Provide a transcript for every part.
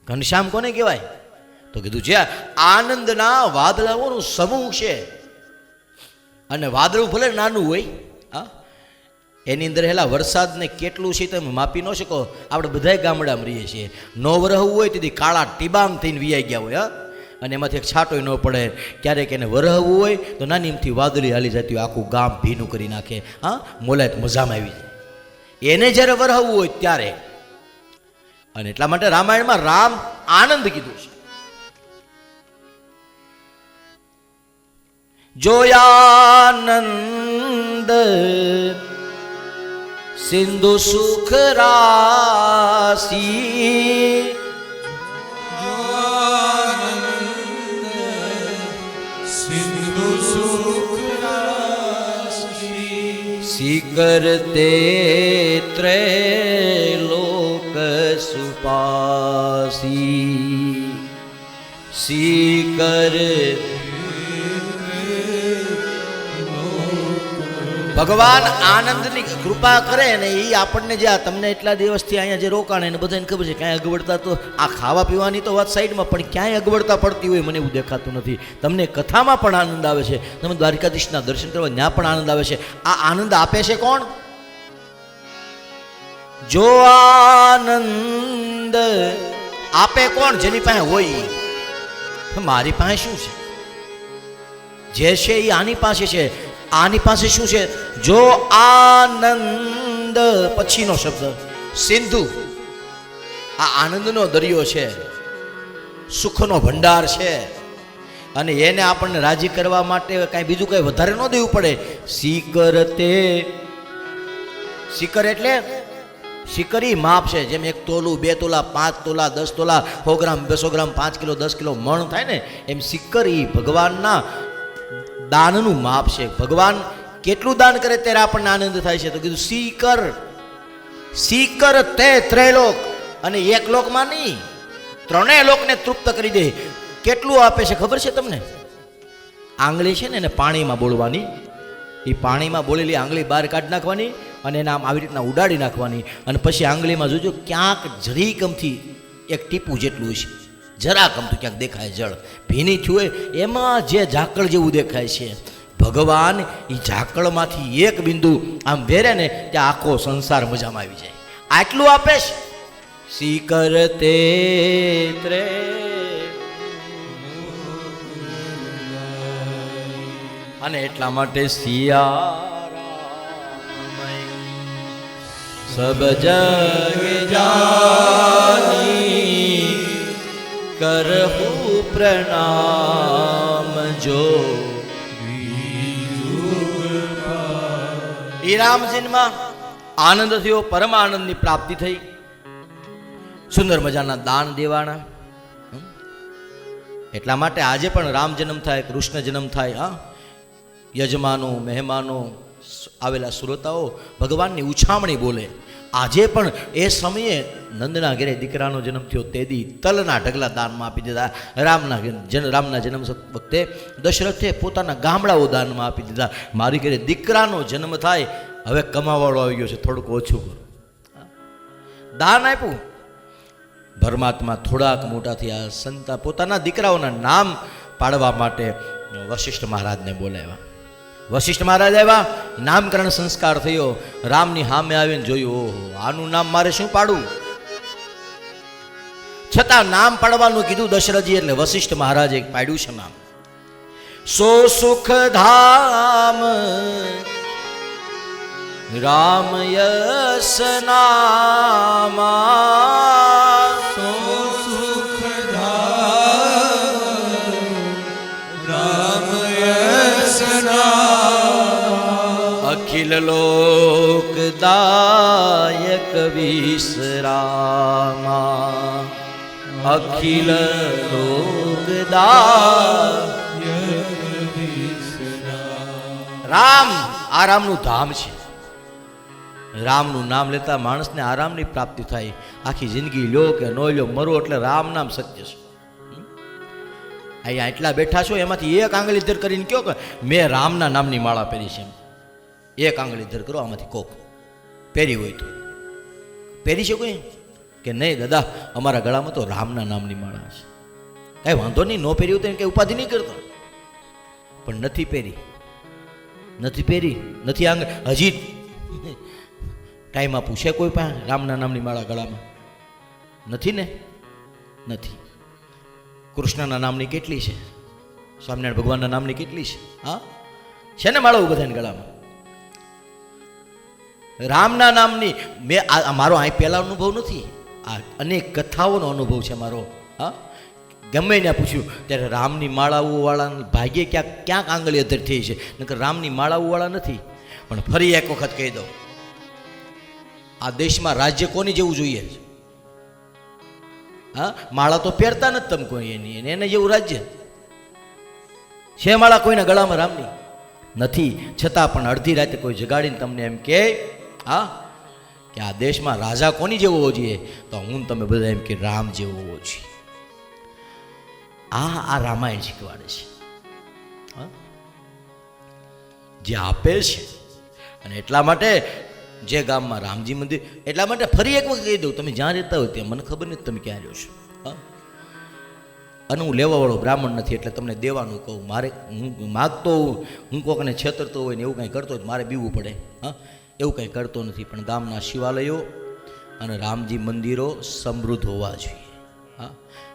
ઘનશ્યામ કોને કહેવાય? તો કીધું છે આનંદના વાદળાઓનું સમૂહ છે. અને વાદળું ભલે નાનું હોય, હા, એની અંદર હેલા વરસાદને કેટલું છે તમે માપી ન શકો. આપણે બધાય ગામડામાં રહીએ છીએ, નો વરહવું હોય તેથી કાળા ટીબાંગ થઈને વિયાઈ ગયા હોય, હા, અને એમાંથી એક છાંટોય ન પડે. ક્યારેક એને વરહવું હોય તો નાની એમથી વાદળી હાલી જતી હોય, આખું ગામ ભીનું કરી નાખે, હા, મોલાયત મજામાં આવી જાય. એને જ્યારે વરહવું હોય ત્યારે. અને એટલા માટે રામાયણમાં રામ આનંદ કીધું છે. જોયાનંદ સિંધુ સુખ રાશી, સિંધુ સુખ રાશી, શિખર તે ત્રૈલોક સુપાસી, શિખર ભગવાન આનંદની કૃપા કરે ને એ આપણને જે આ તમને એટલા દિવસથી અહીંયા જે રોકાણ એને બધાને ખબર છે ક્યાંય અગવડતા તો આ ખાવા પીવાની તો વાત સાઈડમાં, પણ ક્યાંય અગવડતા પડતી હોય મને એવું દેખાતું નથી. તમને કથામાં પણ આનંદ આવે છે, તમે દ્વારકાધીશના દર્શન કરવા ત્યાં પણ આનંદ આવે છે. આ આનંદ આપે છે કોણ? જો આનંદ આપે કોણ? જેની પાસે હોય. મારી પાસે શું છે? જે છે એ આની પાસે છે. આની પાસે શું છે? જો આનંદ પછીનો શબ્દ સિંધુ, આ આનંદનો દરિયો છે, સુખનો ભંડાર છે. અને એને આપણને રાજી કરવા માટે કાંઈ બીજું કંઈ વધારે ન દેવું પડે. શિખર તે, શિખર એટલે શિખરી માપ છે. જેમ 1 તોલું, 2 તોલા, 5 તોલા, 10 તોલા, 100 ગ્રામ, 200 ગ્રામ, 5 કિલો, 10 કિલો મણ થાય ને, એમ શિખરી ભગવાનના દાનનું માપ છે. ભગવાન કેટલું દાન કરે ત્યારે આપણને આનંદ થાય છે. તો કીધું શિખર, શિખર તે ત્રૈલોક, અને એક લોકમાં નહીં, ત્રણેય લોકને તૃપ્ત કરી દે. કેટલું આપે છે ખબર છે તમને? આંગળી છે ને એને પાણીમાં બોળવાની, એ પાણીમાં બોલેલી આંગળી બહાર કાઢી નાખવાની અને એને આમ આવી રીતના ઉડાડી નાખવાની. અને પછી આંગળીમાં જોજો ક્યાંક જરીકમથી એક ટીપું જેટલું છે, જરાક અમથું ક્યાંક દેખાય જળ ભીની થયું હોય, એમાં જે ઝાકળ જેવું દેખાય છે. ભગવાન એ ઝાકળમાંથી એક બિંદુ આમ વેરે ને ત્યાં આખો સંસાર મજામાં આવી જાય. આટલું આપે છે. શિખર તે ત્રે, અને એટલા માટે સિયા સબ જગ જાની કરહુ પ્રણામ જો. એ રામજીનમાં આનંદ થયો, પરમ આનંદની પ્રાપ્તિ થઈ. સુંદર મજાના દાન દેવાના. એટલા માટે આજે પણ રામ જન્મ થાય, કૃષ્ણ જન્મ થાય, હા, યજમાનો મહેમાનો આવેલા શ્રોતાઓ ભગવાનની ઉછામણી બોલે. આજે પણ એ સમયે નંદના ઘરે દીકરાનો જન્મ થયો તેદી તલના ઢગલા દાનમાં આપી દીધા. રામના જન્મ વખતે દશરથે પોતાના ગામડાઓ દાનમાં આપી દીધા. મારી ઘરે દીકરાનો જન્મ થાય, હવે કમાવાળો આવી ગયો છે, થોડુંક ઓછું કરો. દાન આપ્યું. પરમાત્મા થોડાક મોટા થયા, સંતા પોતાના દીકરાઓના નામ પાડવા માટે વશિષ્ઠ મહારાજને બોલાવ્યા. વશિષ્ઠ મહારાજ આવ્યા, નામકરણ સંસ્કાર થયો. રામની સામે આવીને જોયું, ઓહો, આનું નામ મારે શું પાડવું? છતાં નામ પાડવાનું કીધું દશરથજી, એટલે વશિષ્ઠ મહારાજે પાડ્યું છે નામ. સો સુખ ધામ રામ યસ નામા, સો સુખ ધામ રામ યસ નામા, અખિલ લોકદાયક વિશ્રામા, અખિલ લોકદાયક વિશ્રામા. રામ, આરામનું ધામ છે. રામનું નામ લેતા માણસને આરામની પ્રાપ્તિ થાય. આખી જિંદગી લ્યો કે નો લ્યો, મરો એટલે રામ નામ સત્ય છે. અહીંયા એટલા બેઠા છો, એમાંથી એક આંગળી ધર કરીને કહો કે મેં રામના નામની માળા પહેરી છે. એક આંગળી ધર કરો, આમાંથી કોક પહેરી હોય તો પહેરી છે કોઈ કે નહીં દાદા, અમારા ગળામાં તો રામના નામની માળા છે. કાંઈ વાંધો નહીં, નો પહેર્યું તો કંઈ ઉપાધિ નહીં કરતો, પણ નથી પહેરી નથી આંગ હજી ટાઈમ આપું છે કોઈ પાસે રામના નામની માળા ગળામાં? નથી ને, નથી. કૃષ્ણના નામની કેટલી છે, સ્વામિનારાયણ ભગવાનના નામની કેટલી છે? હા, છે ને માળા બધાને ગળામાં. રામના નામની મેં મારો અહીં પહેલા અનુભવ નથી, આ અનેક કથાઓનો અનુભવ છે મારો. હા, ગમે ને પૂછ્યું ત્યારે રામની માળાઓ વાળા ભાગ્યે ક્યાંક આંગળી અધર થઈ છે, નકર રામની માળાઓ વાળા નથી. પણ ફરી એક વખત કહી દઉં, આ દેશમાં રાજ્ય કોની જેવું જોઈએ? હા, માળા તો પહેરતા નથી તમે કોઈ એની, એને જેવું રાજ્ય છે? માળા કોઈના ગળામાં રામની નથી, છતાં પણ અડધી રાતે કોઈ જગાડીને તમને એમ કહે હા કે આ દેશમાં રાજા કોની જેવો હોવો જોઈએ, તો હું તમે બધા એમ કે રામ જેવો હોવો જોઈએ. આ રામાયણ શીખવાડે છે, જે આપે છે. અને એટલા માટે જે ગામમાં રામજી મંદિર, એટલા માટે ફરી એક વખત કહી દઉં, તમે જ્યાં રહેતા હોય ત્યાં મને ખબર નથી તમે ક્યાં રહ્યો છો. અને હું લેવાવાળો બ્રાહ્મણ નથી એટલે તમને દેવાનું કહું. મારે હું માગતો હોઉં, હું કોકને છેતરતો હોય ને એવું કંઈ કરતો હોય મારે બીવું પડે. હા, એવું કંઈ કરતો નથી. પણ ગામના શિવાલયો અને રામજી મંદિરો સમૃદ્ધ હોવા જોઈએ. હા,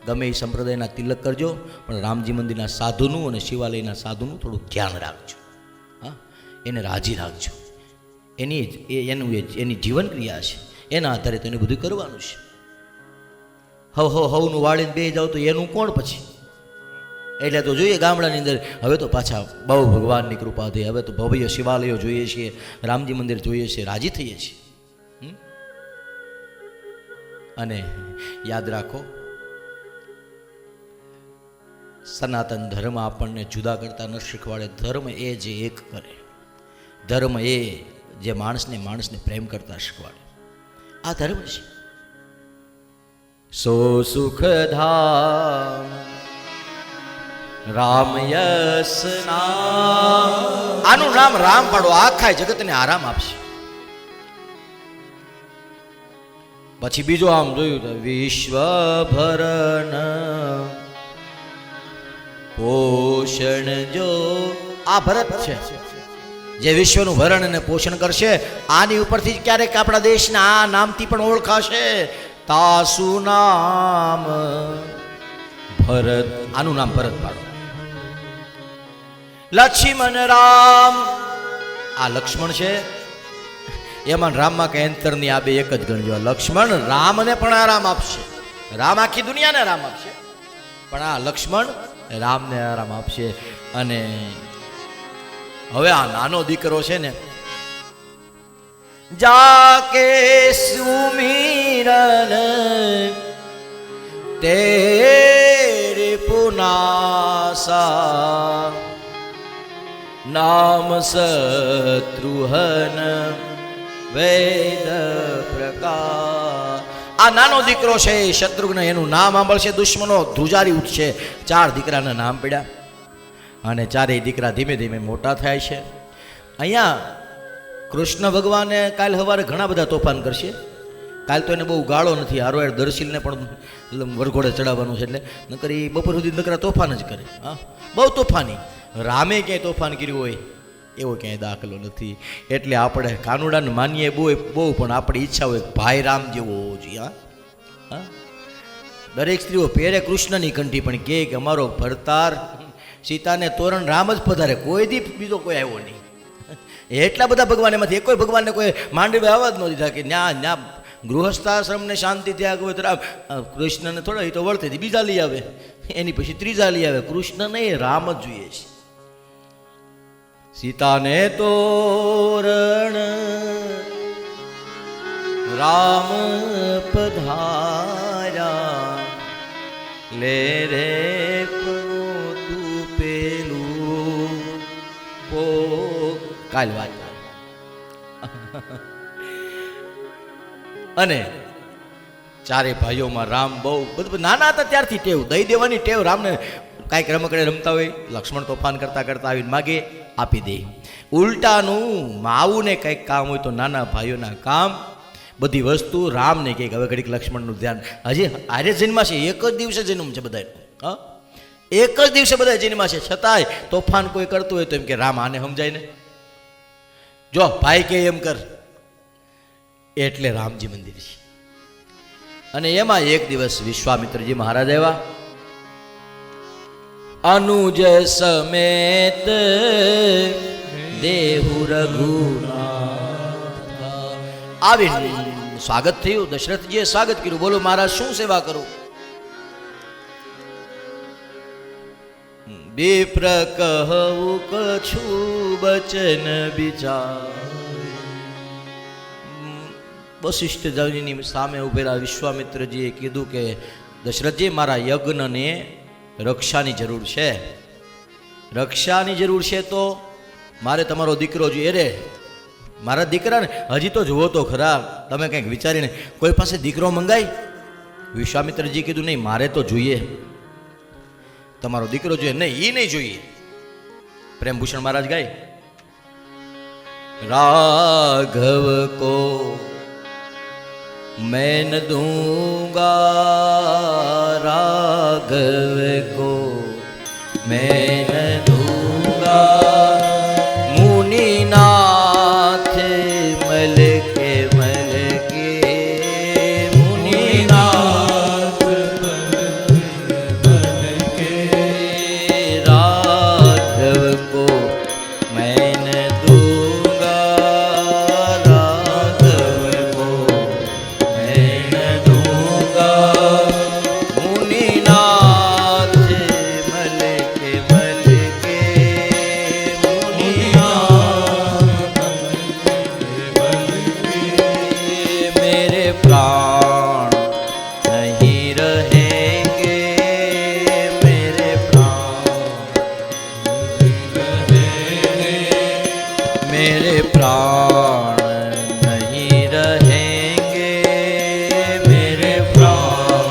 ગમે એ સંપ્રદાયના તિલક કરજો, પણ રામજી મંદિરના સાધુનું અને શિવાલયના સાધુનું થોડું ધ્યાન રાખજો. હા, એને રાજી રાખજો. એની જીવન ક્રિયા છે, એના આધારે તો એને બધું કરવાનું છે. હવનું વાળીને બે જાવ તો એનું કોણ પછી? એટલે તો જોઈએ ગામડાની અંદર હવે તો પાછા બહુ ભગવાનની કૃપાથી હવે તો ભવ્ય શિવાલયો જોઈએ છીએ, રામજી મંદિર જોઈએ છીએ, રાજી થઈએ છીએ. અને યાદ રાખો, સનાતન ધર્મ આપણને જુદા કરતા ન શીખવાડે. ધર્મ એ જે એક કરે, ધર્મ એ જે માણસને પ્રેમ કરતા શીખવાડે, આ ધર્મ છે. સો સુખ ધામ રામ યસ નામ, આનું નામ રામ પાડો, આખા જગતને આરામ આપશે. પછી બીજો આમ જોયું તો વિશ્વભરણ પોષણ જો, આ ભરત છે જે વિશ્વનું ભરણ અને પોષણ કરશે. આની ઉપરથી ક્યારેક આપણા દેશના આ નામથી પણ ઓળખાશે, તાસુ નામ ભરત. આનું નામ ભરત પાડો. લક્ષ્મણ રામ, આ લક્ષ્મણ છે, એમાં રામમાં કઈ અંતર નહીં, આ બે એક જ ગણજો. લક્ષ્મણ રામને પણ આરામ આપશે, રામ આખી દુનિયાને આરામ આપશે, પણ આ લક્ષ્મણ રામને આરામ આપશે. અને હવે આ નાનો દીકરો છે ને, જાકે સુમિરન તેરે પુનાસા નામ શત્રુહન વેદ પ્રકાશ. આ નાનો દીકરો છે શત્રુઘ્ન, એનું નામ સાંભળશે દુશ્મનો ધ્રુજારી ઉઠશે. 4 દીકરાના નામ પડ્યા અને 4 દીકરા ધીમે ધીમે મોટા થાય છે. અહીંયા કૃષ્ણ ભગવાને કાલ સવારે ઘણા બધા તોફાન કરશે. કાલ તો એને બહુ ગાળો નથી, હારોહાર દર્શીલને પણ વરઘોડે ચડાવવાનું છે, એટલે નકર એ બપોર સુધી નકરા તોફાન જ કરે. હા, બહુ તોફાની. રામે ક્યાંય તોફાન કર્યું હોય એવો ક્યાંય દાખલો નથી. એટલે આપણે કાનુડાને માનીએ બહુ, પણ આપણી ઈચ્છા હોય ભાઈ રામ જેવો હોવો જોઈએ. હા, દરેક સ્ત્રીઓ પહેરે કૃષ્ણની કંઠી, પણ કે અમારો ભરતાર સીતાને તોરણ રામ જ પધારે, કોઈ દી બીજો કોઈ આવ્યો નહીં. એટલા બધા ભગવાન, એમાંથી કોઈ ભગવાનને કોઈ માંડવી આવવા જ ન દીધા કે ન્યા ગૃહસ્થાશ્રમને શાંતિ ત્યાં હોય તો રામ. કૃષ્ણને થોડા એ તો વળતેથી બીજા લઈ આવે, એની પછી ત્રીજા લઈ આવે. કૃષ્ણ નહીં, રામ જ જોઈએ છે. સીતાને તોરણ રામ પધાર્યા, લે રે તું પેલું પો. કાલ વાત. અને 4 ભાઈઓમાં રામ બહુ બધું નાના હતા ત્યારથી ટેવ, દઈ દેવાની ટેવ. રામને કાંઈક રમકડે રમતા હોય, લક્ષ્મણ તોફાન કરતા આવીને માગે, આપી દે. ઉલટાનું માવુને કંઈક કામ હોય તો નાના ભાઈઓના કામ બધી વસ્તુ રામને કહે કે હવે ઘડીક લક્ષ્મણનું ધ્યાન. હજી આર્ય જન્માશે, એક જ દિવસે જન્મ છે બધા. હા, એક જ દિવસે બધા જન્માશે, છતાંય તોફાન કોઈ કરતું હોય તો એમ કે રામ આને સમજાય ને, જો ભાઈ કે એમ કર. એટલે રામજી મંદિર છે. અને એમાં એક દિવસ વિશ્વામિત્રજી મહારાજ આવ્યા, અનુજ સમેત દેહુ રઘુનાથ. આવી સ્વાગત થયું. દશરથજીએ સ્વાગત કર્યું. બોલો મહારાજ શું સેવા કરું? વિપ્ર કહું કછું બચન વિચાર. વશિષ્ઠજીની સામે ઉભેલા વિશ્વામિત્રજીએ કીધું કે દશરથજી, મારા યજ્ઞને રક્ષાની જરૂર છે. રક્ષાની જરૂર છે તો મારે તમારો દીકરો જોઈએ રે. મારા દીકરાને હજી તો જુઓ તો ખરા, તમે કંઈક વિચારીને કોઈ પાસે દીકરો મંગાય? વિશ્વામિત્રજી કીધું નહીં, મારે તો જોઈએ, તમારો દીકરો જોઈએ. નહીં, એ નહીં જોઈએ. પ્રેમભૂષણ મહારાજ ગાય, રાઘવ કો मैं न दूंगा, राघव को मैं न दूंगा, मुनिनाथ मल के मुनिनाथ મલ કે राघव को मैं न दूंगा, राघव को मैं न दूंगा, मुनिनाथ मल के મુનિનાથ મલ કે मेरे प्राण नहीं रहेंगे, मेरे प्राण मेरे प्राण नहीं रहेंगे, मेरे प्राण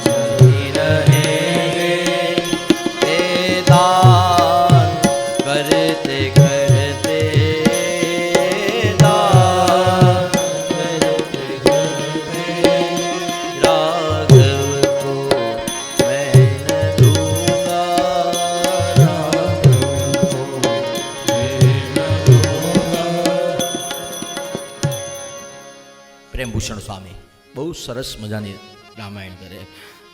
नहीं रहेंगे. ए दान करते करते, दान करते करते, राघव को मैं न दूंगा, राघव को પ્રેમભૂષણ સ્વામી બહુ સરસ મજાની રામાયણ કરે.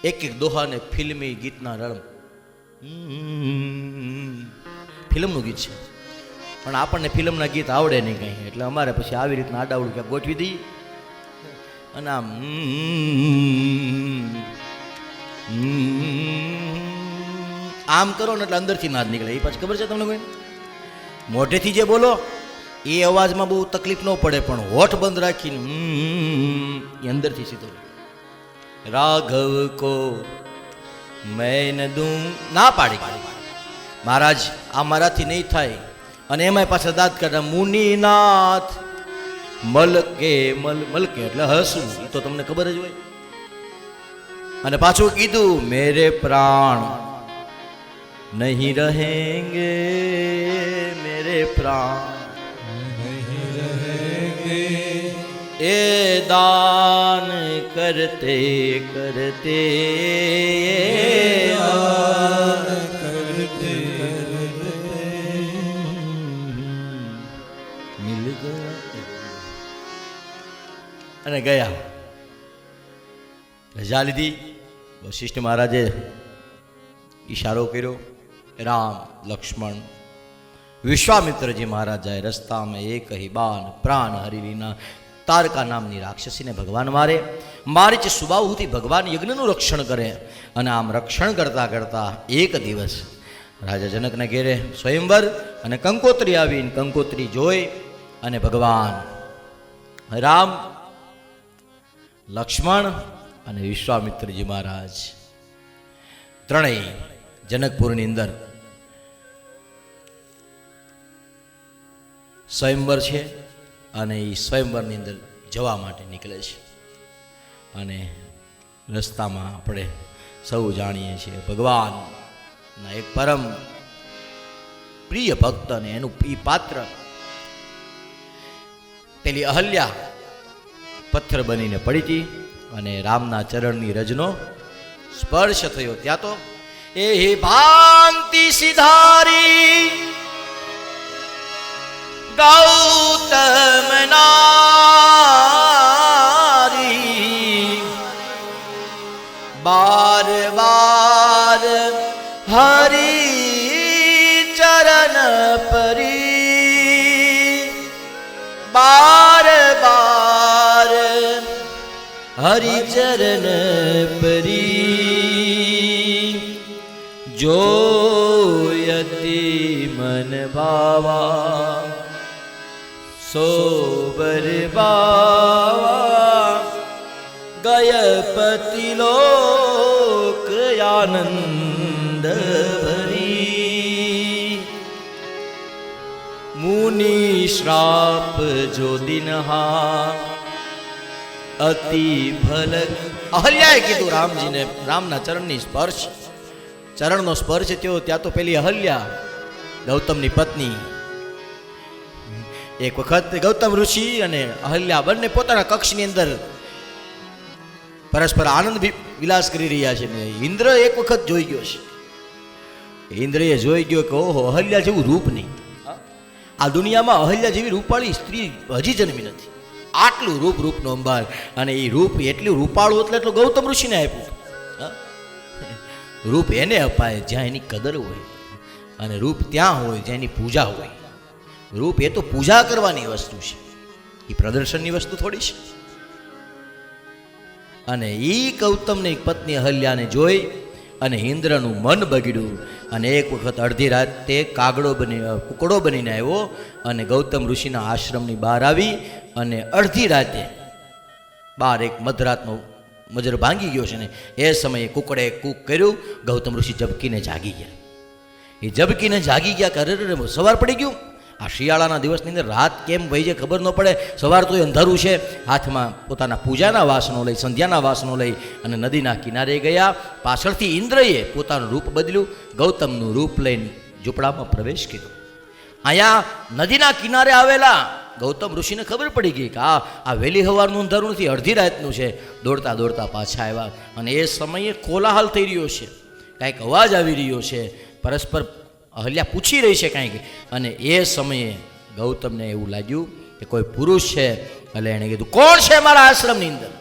એક એક દોહાને ફિલ્મી ગીતના રળ. ફિલ્મનું ગીત છે, પણ આપણને ફિલ્મના ગીત આવડે નહીં કંઈ, એટલે અમારે પછી આવી રીતના આડાવડું ક્યાંક ગોઠવી દઈએ અને આમ કરો ને એટલે અંદરથી નાદ નીકળે. એ પાછી ખબર છે તમને કોઈ? મોઢેથી જે બોલો એ અવાજમાં બહુ તકલીફ ન પડે, પણ હોઠ બંધ રાખીને એ અંદરથી સીધો. રાઘવ કો મેં ન દઉં, ના પાડી મહારાજ, આ મારાથી નહીં થાય. અને એમાંય પાછા દાંત કાઢા, મુનિનાથ મલકે મલકે એટલે હસવું, એ તો તમને ખબર જ હોય. અને પાછું કીધું, મેરે પ્રાણ નહીં રહેંગે, મેરે પ્રાણ એ દાન કરતે કરતે, કરતે મિલ ગયા અને ગયા. રજા લીધી. વશિષ્ઠ મહારાજે ઈશારો કર્યો. રામ લક્ષ્મણ વિશ્વામિત્રજી મહારાજ જાય. રસ્તામાં એક હી બાન પ્રાણ હરિલીના તારકા નામની રાક્ષસીને ભગવાન મારે. મારી જ સુબાહુથી ભગવાન યજ્ઞનું રક્ષણ કરે. અને આમ રક્ષણ કરતા કરતા એક દિવસ રાજા જનકના ઘેરે સ્વયંવર અને કંકોત્રી આવીને કંકોત્રી જોઈ અને ભગવાન રામ લક્ષ્મણ અને વિશ્વામિત્રજી મહારાજ ત્રણેય જનકપુરની અંદર સ્વયંવર છે. અને એ સ્વયંવરની અંદર જવા માટે નીકળે છે. અને રસ્તામાં આપણે સૌ જાણીએ છીએ ભગવાનના એક પરમ પ્રિય ભક્ત અને એનું એ પાત્ર પેલી અહલ્યા પથ્થર બનીને પડી હતી અને રામના ચરણની રજનો સ્પર્શ થયો. ત્યાં તો એ ભાંગતી સિધારી ગૌતમ નારી બાર બાર હરી ચરણ પરી બાર બાર હરી ચરણ પરી જોયતી મન ભાવા સોબર બાવા ગયપતિ લોક આનંદ ભરી મુનિ શ્રાપ જો દિનહા અતિ ભલક. અહલ્યાએ કીધું રામજીને, રામના ચરણની સ્પર્શ, ચરણનો સ્પર્શ થયો. ત્યાં તો પેલી અહલ્યા ગૌતમની પત્ની, એક વખત ગૌતમ ઋષિ અને અહલ્યા બંને પોતાના કક્ષની અંદર પરસ્પર આનંદ વિલાસ કરી રહ્યા છે. ઇન્દ્ર એક વખત જોઈ ગયો છે. ઇન્દ્રએ જોઈ ગયો કે ઓહો, અહલ્યા જેવું રૂપ નહીં, આ દુનિયામાં અહલ્યા જેવી રૂપાળી સ્ત્રી હજી જન્મી નથી. આટલું રૂપ, રૂપનો અંબાર, અને એ રૂપ એટલું રૂપાળું એટલે એટલું ગૌતમ ઋષિને આપ્યું. રૂપ એને અપાય જ્યાં એની કદર હોય, અને રૂપ ત્યાં હોય જ્યાં એની પૂજા હોય. રૂપ એ તો પૂજા કરવાની વસ્તુ છે, એ પ્રદર્શનની વસ્તુ થોડી છે. અને એ ગૌતમની પત્ની અહલ્યાને જોઈ અને ઇન્દ્રનું મન બગડ્યું. અને એક વખત અડધી રાતે કુકડો બનીને આવ્યો અને ગૌતમ ઋષિના આશ્રમની બહાર આવી. અને અડધી રાતે બહાર એક મધરાતનો મજર ભાંગી ગયો છે ને એ સમયે કુકડે કૂક કર્યું. ગૌતમ ઋષિ ઝબકીને જાગી ગયા. એ ઝબકીને જાગી ગયા કે અરે સવાર પડી ગયું. આ શિયાળાના દિવસની અંદર રાત કેમ વહી જાય ખબર ન પડે. સવાર તો અંધારું છે. હાથમાં પોતાના પૂજાના વાસણો લઈ, સંધ્યાના વાસણો લઈ અને નદીના કિનારે ગયા. પાછળથી ઇન્દ્રએ પોતાનું રૂપ બદલ્યું, ગૌતમનું રૂપ લઈને ઝૂંપડામાં પ્રવેશ કર્યો. અહીંયા નદીના કિનારે આવેલા ગૌતમ ઋષિને ખબર પડી ગઈ કે આ વહેલી સવારનું અંધારું નથી, અડધી રાતનું છે. દોડતા દોડતા પાછા આવ્યા અને એ સમયે કોલાહલ થઈ રહ્યો છે, કાંઈક અવાજ આવી રહ્યો છે, પરસ્પર અહલ્યા પૂછી રહી છે કાંઈક. અને એ સમયે ગૌતમને એવું લાગ્યું કે કોઈ પુરુષ છે. એટલે એણે કીધું, કોણ છે મારા આશ્રમની અંદર?